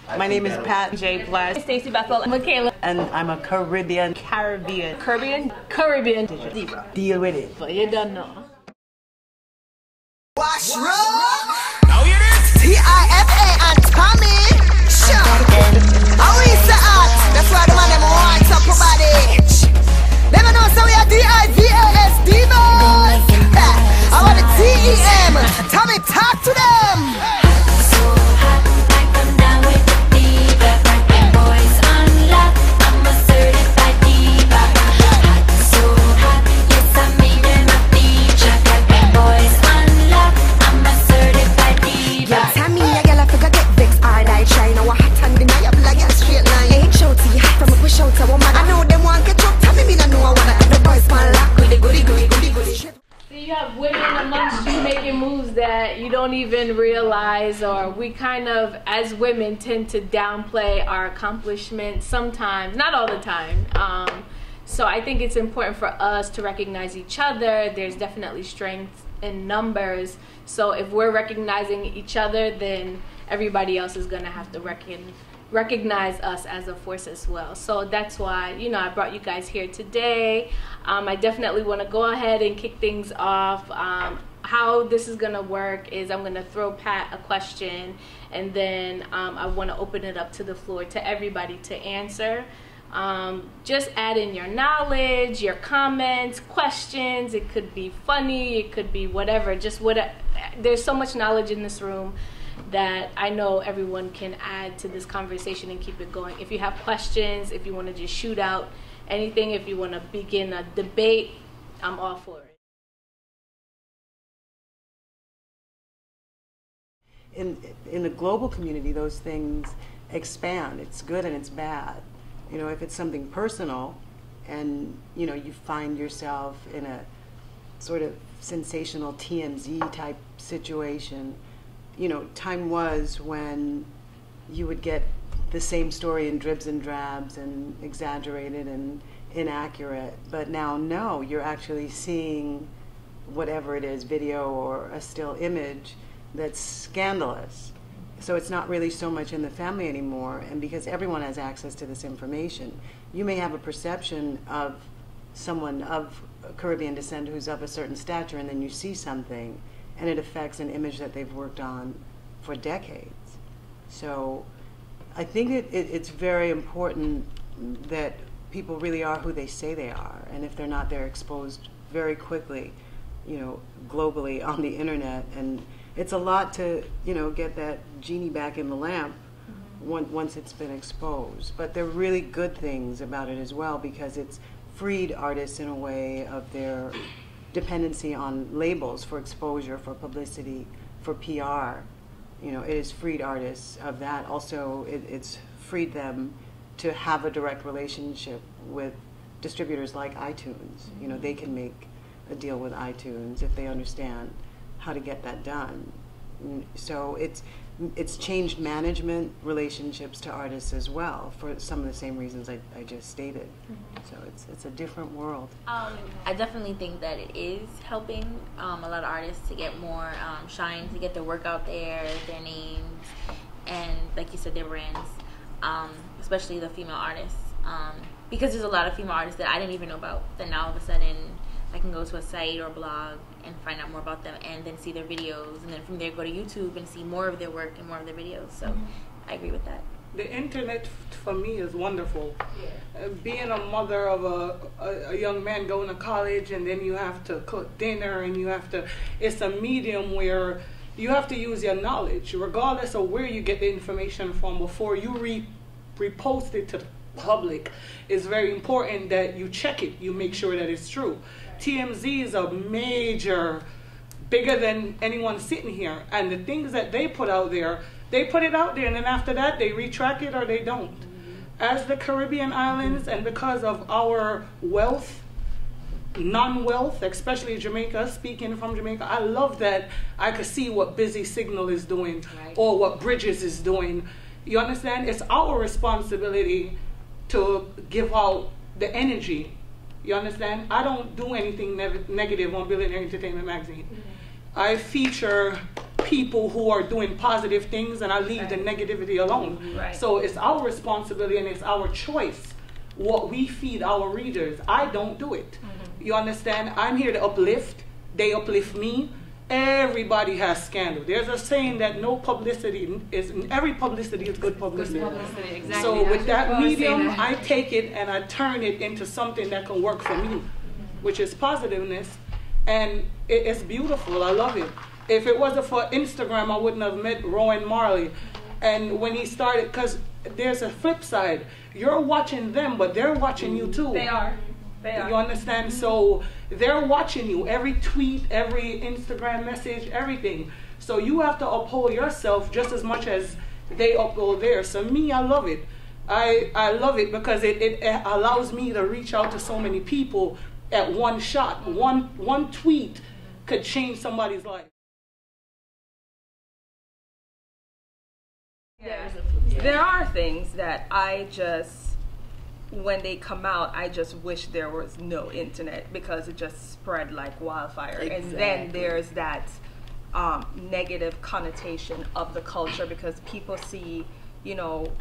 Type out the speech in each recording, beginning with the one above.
My name is Pat J. Bless. Stacey Bethel. Michaela. And I'm a Caribbean Diva. Deal with it. But you don't know. Wash Now you this? T-I-F-A and Tommy. Sure. How is that? That's why the man them wants up your body. Never know, so we are D-I-V-A-S Divas. I want the T-E-M. Tommy, talk to them. You have women amongst you making moves that you don't even realize, or we kind of, as women, tend to downplay our accomplishments sometimes, not all the time. So I think it's important for us to recognize each other. There's definitely strength in numbers. So if we're recognizing each other, then everybody else is going to have to recognize us as a force as well. So that's why, you know, I brought you guys here today. I definitely want to go ahead and kick things off. How this is going to work is I'm going to throw Pat a question, and then I want to open it up to the floor to everybody to answer. Just add in your knowledge, your comments, questions. It could be funny, it could be whatever. Just what. There's so much knowledge in this room that I know everyone can add to this conversation and keep it going. If you have questions, if you want to just shoot out anything, if you want to begin a debate, I'm all for it. In the global community, those things expand. It's good and it's bad. You know, if it's something personal and, you know, you find yourself in a sort of sensational TMZ type situation, you know, time was when you would get the same story in dribs and drabs and exaggerated and inaccurate. But now, no, you're actually seeing whatever it is, video or a still image, that's scandalous. So it's not really so much in the family anymore. And because everyone has access to this information, you may have a perception of someone of Caribbean descent who's of a certain stature, and then you see something and it affects an image that they've worked on for decades. So I think it's very important that people really are who they say they are, and if they're not, they're exposed very quickly, you know, globally on the internet. And it's a lot to, you know, get that genie back in the lamp once it's been exposed. But there are really good things about it as well, because it's freed artists in a way of their dependency on labels for exposure, for publicity, for PR. You know, it has freed artists of that. Also, it's freed them to have a direct relationship with distributors like iTunes. You know, they can make a deal with iTunes if they understand how to get that done. So it's changed management relationships to artists as well, for some of the same reasons I just stated. So it's a different world. I definitely think that it is helping a lot of artists to get more shine, to get their work out there, their names, and like you said, their brands, especially the female artists. Because there's a lot of female artists that I didn't even know about, that now all of a sudden I can go to a site or a blog and find out more about them, and then see their videos, and then from there go to YouTube and see more of their work and more of their videos. So I agree with that. The internet for me is wonderful. Yeah. Being a mother of a young man going to college, and then you have to cook dinner, and you have to, it's a medium where you have to use your knowledge, regardless of where you get the information from, before you repost it to the public. It's very important that you check it, you make sure that it's true. TMZ is a major, bigger than anyone sitting here, and the things that they put out there, they put it out there, and then after that they retract it or they don't. As the Caribbean islands, and because of our wealth, non-wealth, especially Jamaica, speaking from Jamaica, I love that I could see what Busy Signal is doing, or what Bridges is doing. You understand? It's our responsibility to give out the energy. You understand? I don't do anything negative on Billionaire Entertainment Magazine. I feature people who are doing positive things, and I leave the negativity alone. Right. So it's our responsibility and it's our choice what we feed our readers. I don't do it. You understand? I'm here to uplift. They uplift me. Everybody has scandal. There's a saying that no publicity is, every publicity is good publicity. Exactly. So with that medium, I take it and I turn it into something that can work for me, which is positiveness. And it's beautiful. I love it. If it wasn't for Instagram, I wouldn't have met Rowan Marley. And when he started, because there's a flip side. You're watching them, but they're watching you too. They are. They are. You understand? So they're watching you. Every tweet, every Instagram message, everything. So you have to uphold yourself just as much as they uphold theirs. So me, I love it. I love it because it allows me to reach out to so many people at one shot. One tweet could change somebody's life. Yeah. There are things that I just, when they come out, I just wish there was no internet because it just spread like wildfire. Exactly. And then there's that negative connotation of the culture because people see, you know,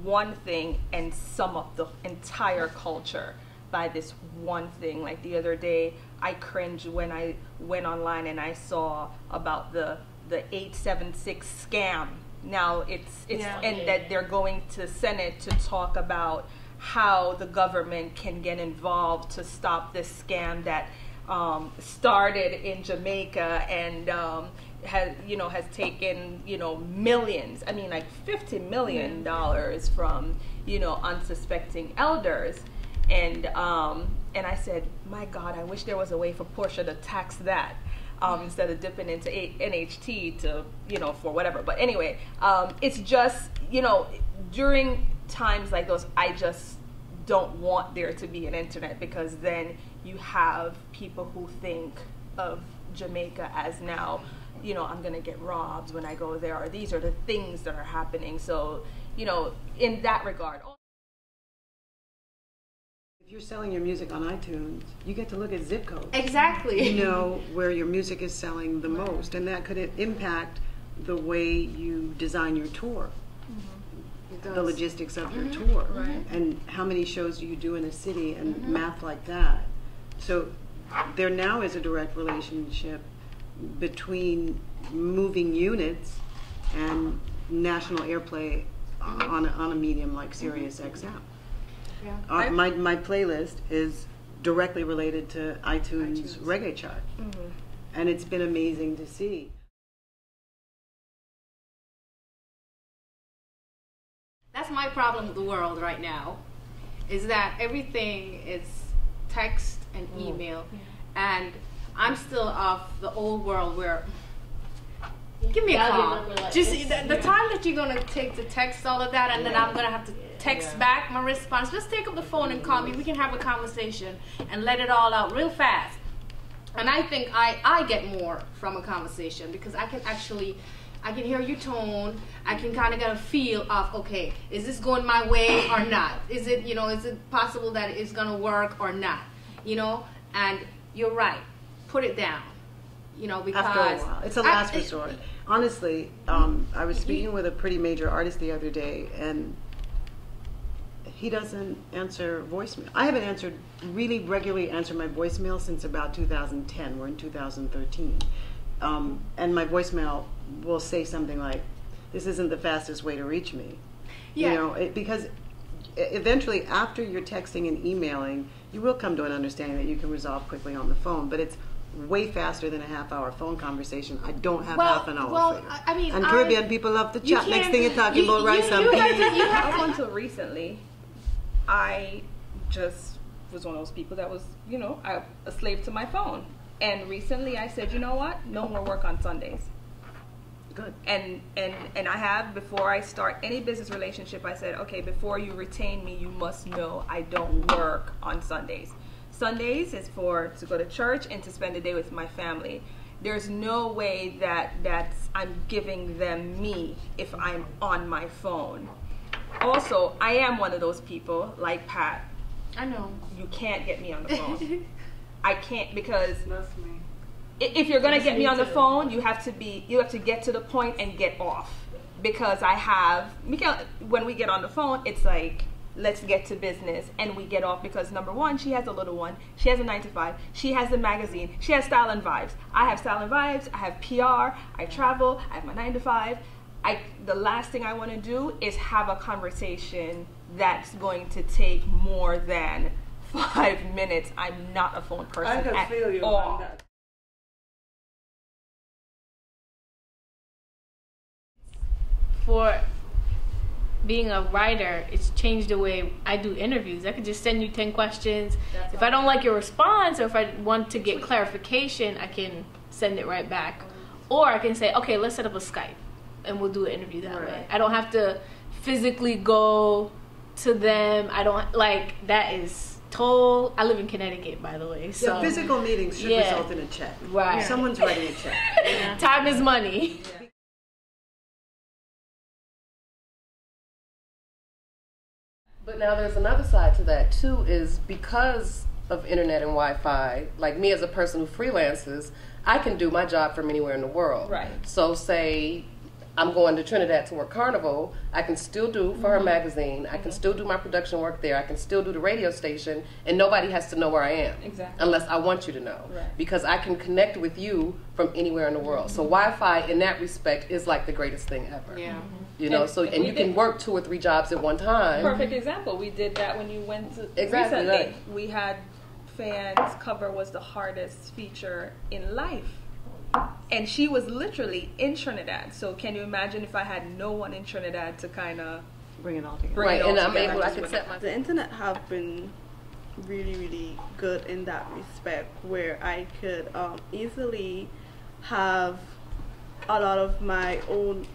one thing and sum up the entire culture by this one thing. Like the other day, I cringed when I went online and I saw about the 876 scam. Now it's and that they're going to Senate to talk about how the government can get involved to stop this scam that started in Jamaica and has taken millions. I mean, like $50 million from unsuspecting elders, and I said, my God, I wish there was a way for Portia to tax that. Instead of dipping into NHT to, for whatever. But anyway, it's just, during times like those, I just don't want there to be an internet because then you have people who think of Jamaica as now, I'm going to get robbed when I go there, or these are the things that are happening. So, in that regard. If you're selling your music on iTunes, you get to look at zip codes. Exactly. You know where your music is selling the most, and that could impact the way you design your tour, the logistics of your tour, and how many shows do you do in a city, and math like that. So there now is a direct relationship between moving units and national airplay on a medium like Sirius XM. Yeah. My playlist is directly related to iTunes reggae chart, and it's been amazing to see. That's my problem with the world right now, is that everything is text and email, and I'm still off the old world where give me a call. Just the time that you're gonna take to text all of that, and then I'm gonna have to text back my response. Just take up the phone and call me. We can have a conversation and let it all out real fast. And I think I get more from a conversation because I can hear your tone. I can kind of get a feel of, okay, is this going my way or not? Is it possible that it's gonna work or not? And you're right. Put it down. Because after a while, it's a last resort. Honestly, I was speaking with a pretty major artist the other day, and he doesn't answer voicemail. I haven't really regularly answered my voicemail since about 2010. We're in 2013. And my voicemail will say something like, this isn't the fastest way to reach me. Yeah. Because eventually after you're texting and emailing, you will come to an understanding that you can resolve quickly on the phone, but it's way faster than a half-hour phone conversation. I don't have half an hour. Well, I mean, and Caribbean people love to chat. Next thing you're talking about rice and peas. Up until recently, I just was one of those people that was, a slave to my phone. And recently I said, you know what? No more work on Sundays. Good. And I have, before I start any business relationship, I said, okay, before you retain me, you must know I don't work on Sundays. Sundays is to go to church and to spend the day with my family. There's no way that I'm giving them me if I'm on my phone. Also, I am one of those people, like Pat. I know. You can't get me on the phone. I can't because That's me. if you're gonna get me on the phone, you have to get to the point and get off. Because when we get on the phone, it's like, let's get to business, and we get off because number one, she has a little one, she has a 9 to 5, she has the magazine, she has Style and Vibes. I have Style and Vibes, I have PR, I travel, I have my 9 to 5. The last thing I want to do is have a conversation that's going to take more than 5 minutes. I'm not a phone person I can feel you all. on that. For being a writer, it's changed the way I do interviews. I could just send you 10 questions. If I don't like your response, or if I want to get clarification, I can send it right back. Or I can say, okay, let's set up a Skype and we'll do an interview that way. I don't have to physically go to them. I don't, like, that is toll. I live in Connecticut, by the way. So physical meetings should result in a check. Right. Someone's writing a check. Time is money. But now there's another side to that too, is because of internet and Wi-Fi, like me as a person who freelances, I can do my job from anywhere in the world. Right. So say I'm going to Trinidad to work Carnival, I can still do for her magazine, I can still do my production work there, I can still do the radio station, and nobody has to know where I am. Exactly. Unless I want you to know. Right. Because I can connect with you from anywhere in the world. So Wi-Fi in that respect is like the greatest thing ever. Yeah. You know, And you can work 2 or 3 jobs at one time. Perfect example. We did that when you went to Exactly, recently. right. We had fans cover was the hardest feature in life. And she was literally in Trinidad. So can you imagine if I had no one in Trinidad to kind of Bring it all together. Right, and I'm able, I just could went set my... The internet have been really, really good in that respect, where I could easily have a lot of my own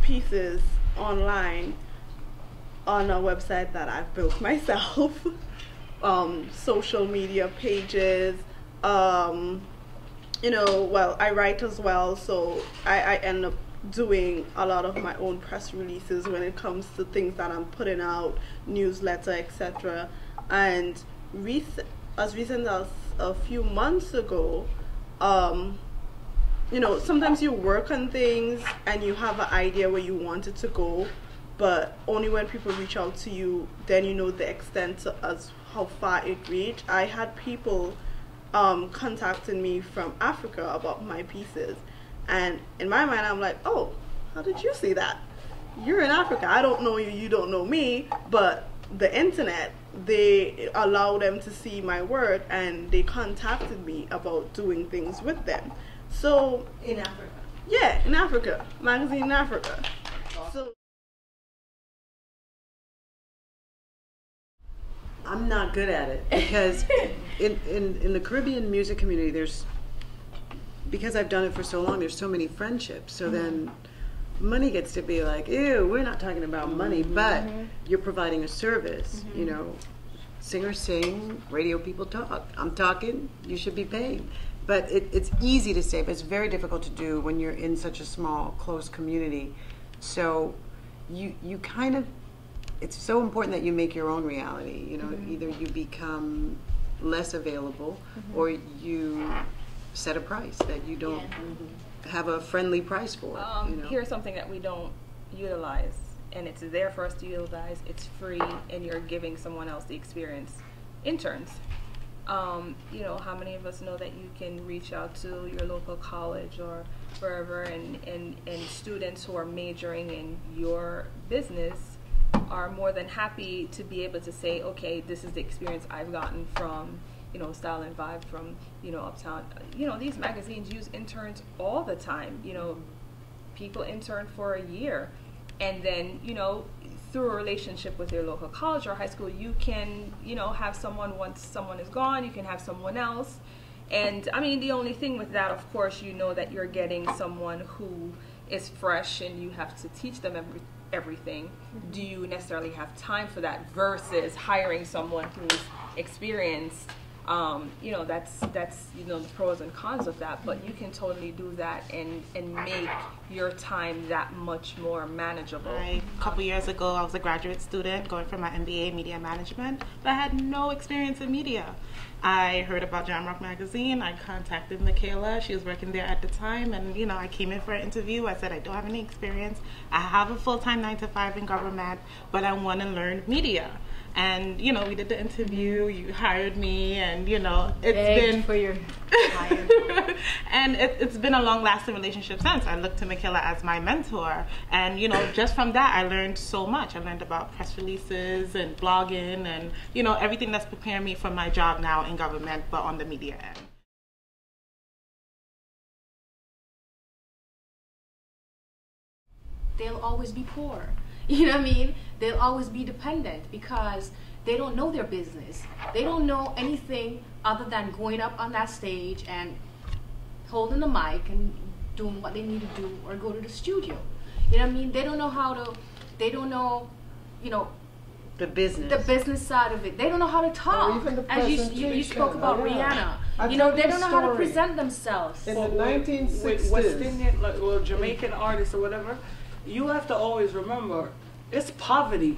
pieces online on a website that I've built myself, social media pages, well, I write as well, so I end up doing a lot of my own press releases when it comes to things that I'm putting out, newsletter, etc. And as recent as a few months ago, sometimes you work on things and you have an idea where you want it to go, but only when people reach out to you, then you know the extent as how far it reached. I had people contacting me from Africa about my pieces, and in my mind I'm like, oh, how did you see that? You're in Africa, I don't know you, you don't know me, but the internet, they allow them to see my work, and they contacted me about doing things with them. So In Africa. yeah, in Africa, magazine in Africa. So I'm not good at it because in the Caribbean music community, because I've done it for so long, there's so many friendships. So then money gets to be like, ew, we're not talking about money, but you're providing a service. Singers sing, radio people talk. I'm talking, you should be paid. But it's easy to say, but it's very difficult to do when you're in such a small, close community. So you kind of, it's so important that you make your own reality. Either you become less available or you set a price that you don't have a friendly price for. Here's something that we don't utilize, and it's there for us to utilize. It's free, and you're giving someone else the experience. Interns. How many of us know that you can reach out to your local college or wherever, and students who are majoring in your business are more than happy to be able to say, okay, this is the experience I've gotten from, Style and Vibe, from, Uptown. These magazines use interns all the time. People intern for a year, and then, through a relationship with your local college or high school, you can, have someone, once someone is gone, you can have someone else. And I mean, the only thing with that, of course, that you're getting someone who is fresh and you have to teach them everything. Do you necessarily have time for that versus hiring someone who's experienced You know, that's you know, the pros and cons of that, but you can totally do that and make your time that much more manageable. A couple years ago, I was a graduate student going for my MBA Media Management, but I had no experience in media. I heard about Jamrock Magazine. I contacted Michaela. She was working there at the time, and you know, I came in for an interview. I said I don't have any experience. I have a full-time 9-to-5 in government, but I want to learn media. And you know, we did the interview. You hired me, and you know, it's been for your and it's been a long-lasting relationship since. I look to Michaela as my mentor, and you know, just from that, I learned so much. I learned about press releases and blogging, and you know, everything that's preparing me for my job now in government, but on the media end. They'll always be poor. You know what I mean? They'll always be dependent because they don't know their business. They don't know anything other than going up on that stage and holding the mic and doing what they need to do or go to the studio. You know what I mean? They don't know they don't know, you know, the business side of it. They don't know how to talk. Or even the as you spoke about Rihanna. I'll You know, tell they you a don't know how to story. present themselves. In the With 1960s, West Indian, like, or Jamaican artists or whatever, you have to always remember, it's poverty.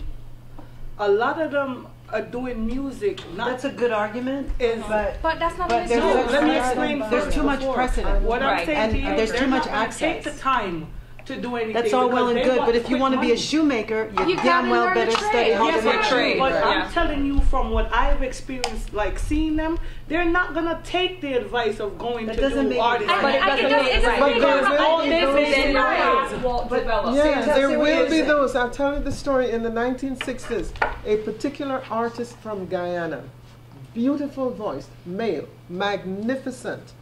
A lot of them are doing music. That's a good argument. But that's not but what there's, it's let me explain there's first too much before. precedent. What I'm saying and to you, there's they're too much not gonna access. take the time to do anything. That's all well because and they good, want but if you quick want to be a money. shoemaker, you You damn gotta well learn a better trade. study how Yes, to I make know, trade. but Yeah. I'm telling you from what I've experienced, like seeing them, they're not gonna take the advice of going That to doesn't do make artists. any But it doesn't make But right. there will all be this those is in who won't develop. yeah, Say there what will you're be saying. those. I'll tell you the story. In the 1960s, a particular artist from Guyana, beautiful voice, male, magnificent.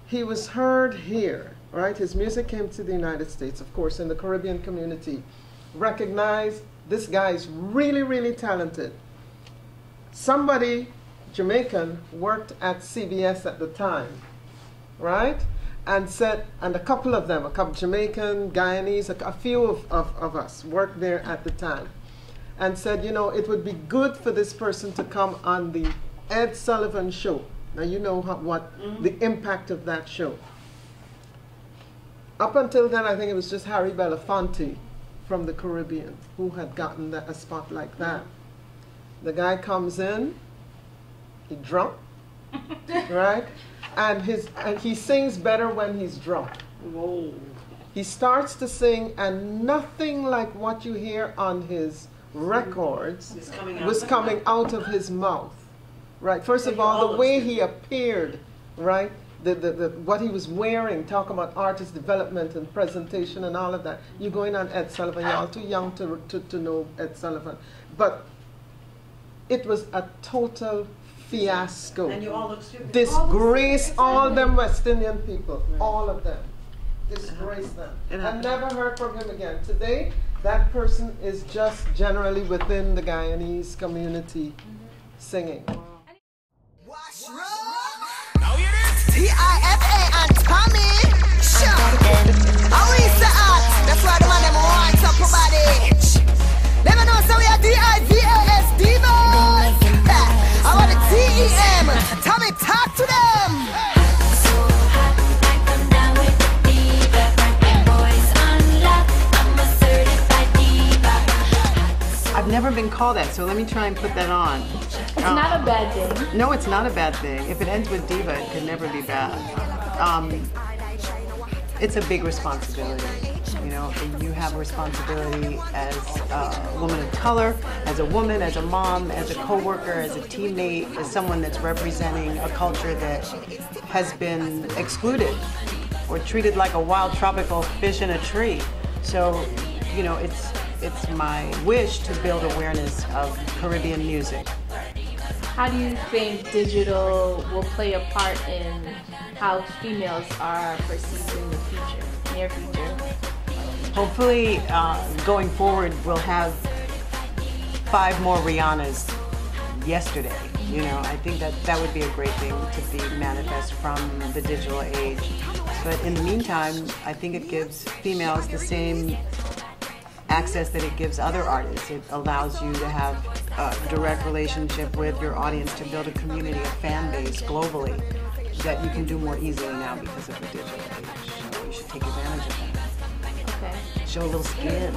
He was heard here, right? His music came to the United States, of course, in the Caribbean community. Recognized, this guy is really, really talented. Somebody, Jamaican, worked at CBS at the time, right? And said, and a couple of them, a couple Jamaican, Guyanese, a few of us worked there at the time, and said, you know, it would be good for this person to come on the Ed Sullivan show. Now you know what the impact of that show. Up until then, I think it was just Harry Belafonte from the Caribbean who had gotten a spot like that. The guy comes in, he drunk, right? And he sings better when he's drunk. Whoa. He starts to sing, and nothing like what you hear on his records was coming out of his mouth. Right. First of all, the way he appeared, right? The what he was wearing, talk about artist development and presentation and all of that. You're going on Ed Sullivan. You're all too young to know Ed Sullivan. But it was a total fiasco. And you all look stupid. Disgrace all them West Indian people. All of them. Disgrace them. I never heard from him again. Today, that person is just generally within the Guyanese community singing. Tifa and Tommy. Sure. How is the art? That's why the man them wants up your body. Let me know so we are Divas, Divas. I want the TEM. Tommy, talk to them. I've never been called that, so let me try and put that on. It's not a bad thing. No, it's not a bad thing. If it ends with diva, it could never be bad. It's a big responsibility. You know, you have a responsibility as a woman of color, as a woman, as a mom, as a co-worker, as a teammate, as someone that's representing a culture that has been excluded or treated like a wild tropical fish in a tree. So, you know, it's my wish to build awareness of Caribbean music. How do you think digital will play a part in how females are perceived in the future, near future? Hopefully, going forward, we'll have 5 more Rihannas yesterday. You know, I think that would be a great thing to be manifest from the digital age. But in the meantime, I think it gives females the same access that it gives other artists. It allows you to have a direct relationship with your audience, to build a community, a fan base globally that you can do more easily now because of the digital age. So you should take advantage of that. Okay. Show a little skin.